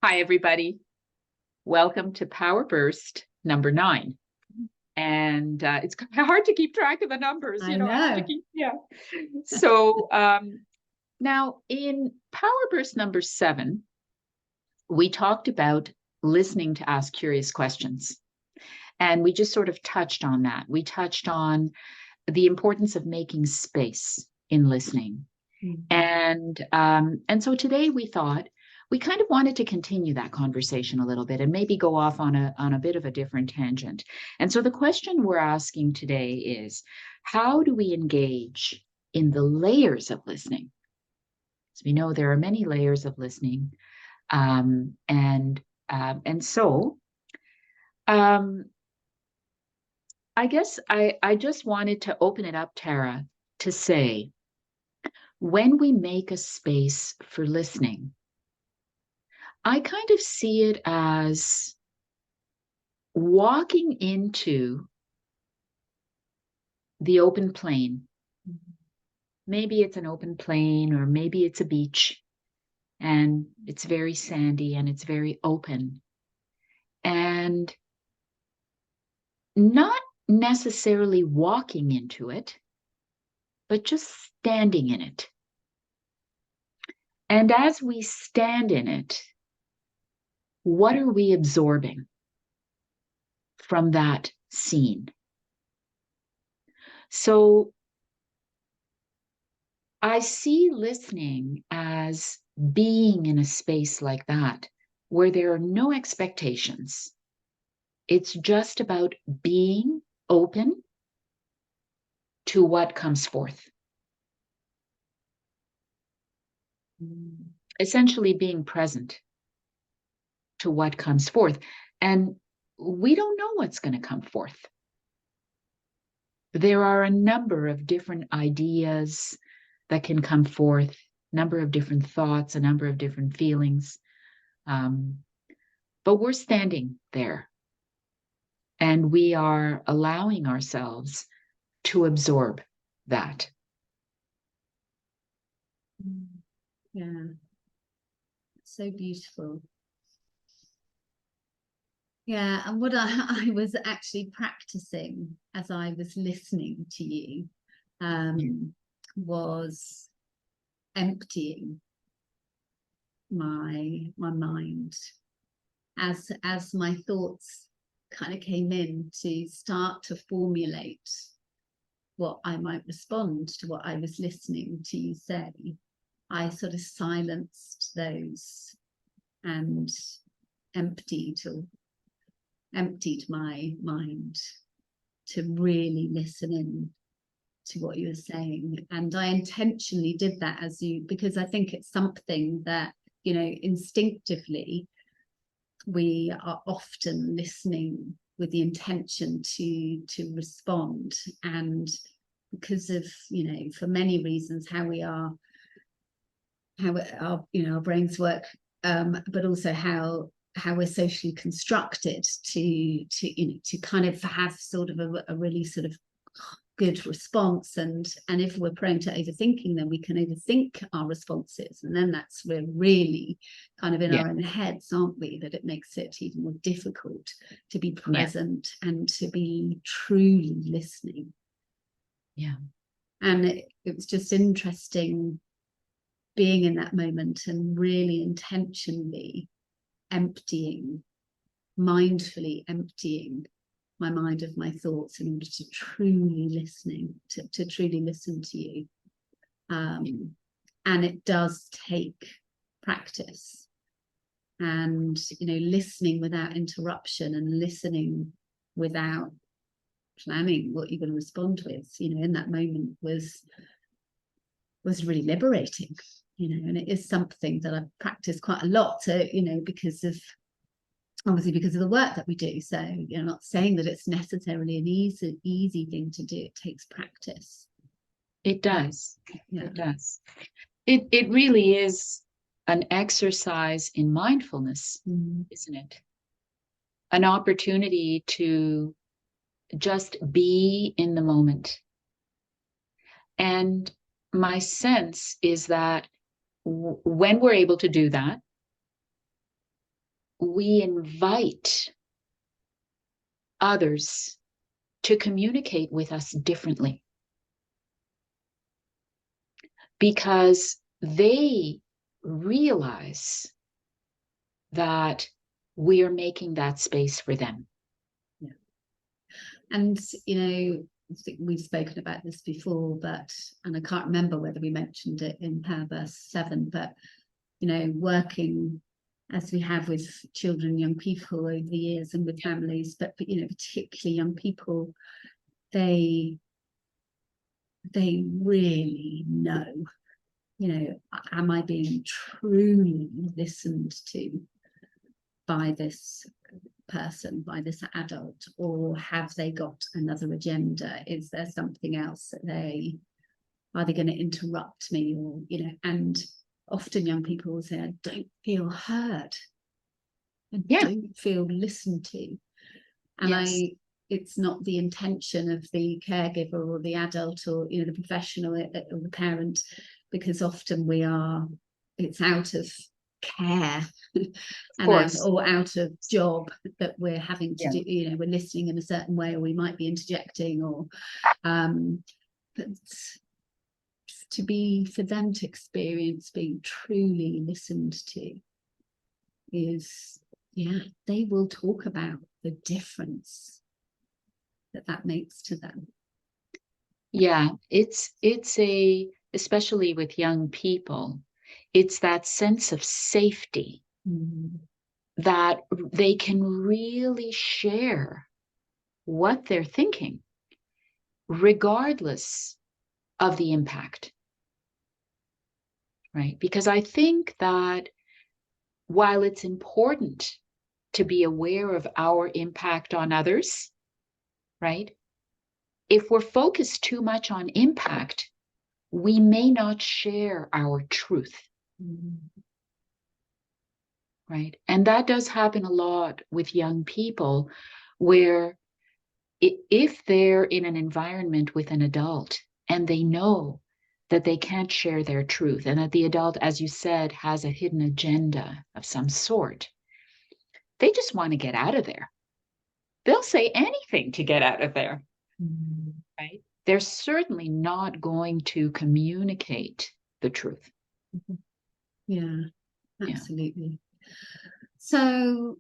Hi, everybody. Welcome to Power Burst number 9. And it's hard to keep track of the numbers. I know. So now in Power Burst number 7, we talked about listening to ask curious questions. And we just sort of touched on that. We touched on the importance of making space in listening. And so today we thought we kind of wanted to continue that conversation a little bit and maybe go off on a bit of a different tangent. And so the question we're asking today is, how do we engage in the layers of listening? As we know, there are many layers of listening. So I guess I just wanted to open it up, Tara, to say, when we make a space for listening, I kind of see it as walking into the open plain. Maybe it's an open plain, or maybe it's a beach, and it's very sandy and it's very open. And not necessarily walking into it, but just standing in it. And as we stand in it, what are we absorbing from that scene? So I see listening as being in a space like that, where there are no expectations. It's just about being open to what comes forth. Essentially being present to what comes forth. And we don't know what's going to come forth. There are a number of different ideas that can come forth, a number of different thoughts, a number of different feelings. But we're standing there, and we are allowing ourselves to absorb that. Yeah. So beautiful. Yeah, and what I was actually practicing as I was listening to you was emptying my mind as my thoughts kind of came in to start to formulate what I might respond to what I was listening to you say. I sort of silenced those and emptied my mind to really listen in to what you were saying. And I intentionally did that because I think it's something that, instinctively we are often listening with the intention to respond. And because of, for many reasons, how our brains work, but also how we're socially constructed to kind of have sort of a really sort of good response, and if we're prone to overthinking, then we can overthink our responses, and then we're really kind of in our own heads, aren't we? That it makes it even more difficult to be present and to be truly listening. And it was just interesting being in that moment and really intentionally mindfully emptying my mind of my thoughts in order to truly truly listen to you. And it does take practice, and listening without interruption and listening without planning what you're going to respond with, in that moment was really liberating. And it is something that I've practiced quite a lot, because of the work that we do. So, not saying that it's necessarily an easy thing to do. It takes practice. It does. It does. It really is an exercise in mindfulness, isn't it? An opportunity to just be in the moment. And my sense is that when we're able to do that, we invite others to communicate with us differently, because they realize that we are making that space for them. Yeah. And, you know, I think we've spoken about this before, and I can't remember whether we mentioned it in Power Verse 7, but, you know, working as we have with children and young people over the years and with families, but you know, particularly young people, they really know, you know, am I being truly listened to by this person, by this adult, or have they got another agenda? Is there something else that are they going to interrupt me, or, you know? And often young people will say, I don't feel heard, I don't feel listened to. And it's not the intention of the caregiver or the adult, or, you know, the professional or the parent, because often it's out of care and or out of job that we're having to do, you know, we're listening in a certain way, or we might be interjecting, or but for them to experience being truly listened to is, they will talk about the difference that makes to them. Yeah, it's especially with young people, it's that sense of safety that they can really share what they're thinking, regardless of the impact, right? Because I think that while it's important to be aware of our impact on others, right? If we're focused too much on impact, we may not share our truth. Right? And that does happen a lot with young people, where if they're in an environment with an adult and they know that they can't share their truth, and that the adult, as you said, has a hidden agenda of some sort, they just want to get out of there. They'll say anything to get out of there, right? They're certainly not going to communicate the truth. Yeah, absolutely. So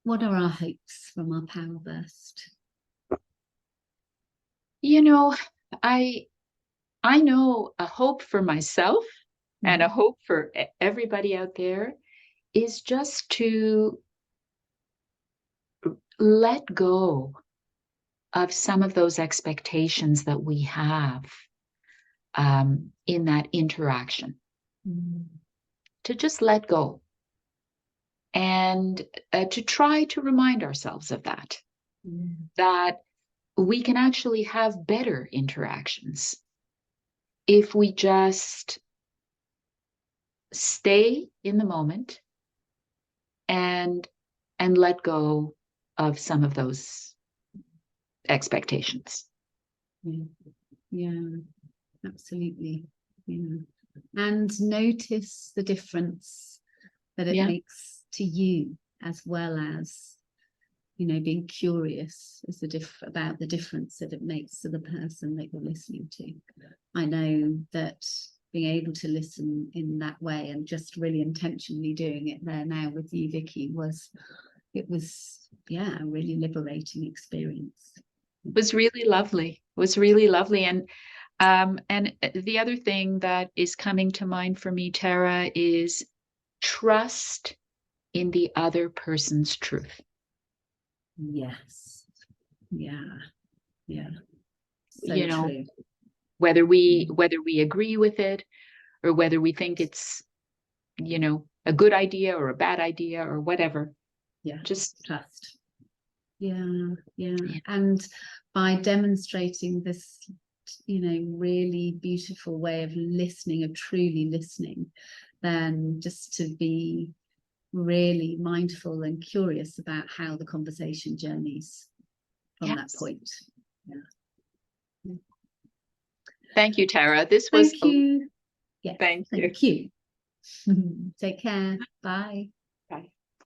what are our hopes from our Power Burst? You know, I know a hope for myself and a hope for everybody out there is just to let go of some of those expectations that we have in that interaction. To just let go, and to try to remind ourselves of that, that we can actually have better interactions if we just stay in the moment and let go of some of those expectations. Yeah, absolutely. Yeah. And notice the difference that it makes to you, as well as, you know, being curious about the difference that it makes to the person that you're listening to. I know that being able to listen in that way, and just really intentionally doing it there now with you, Vicky, was a really liberating experience. It was really lovely. It was really lovely. And the other thing that is coming to mind for me, Tara, is trust in the other person's truth. Yes. Yeah. So you know, true. whether we agree with it, or whether we think it's, you know, a good idea or a bad idea or whatever. Yeah. Just trust. Yeah. And by demonstrating this, you know, really beautiful way of listening, of truly listening, then just to be really mindful and curious about how the conversation journeys from that point. Yeah. Thank you, Tara. This was Thank you. Yes, thank you. Thank you. Take care. Bye.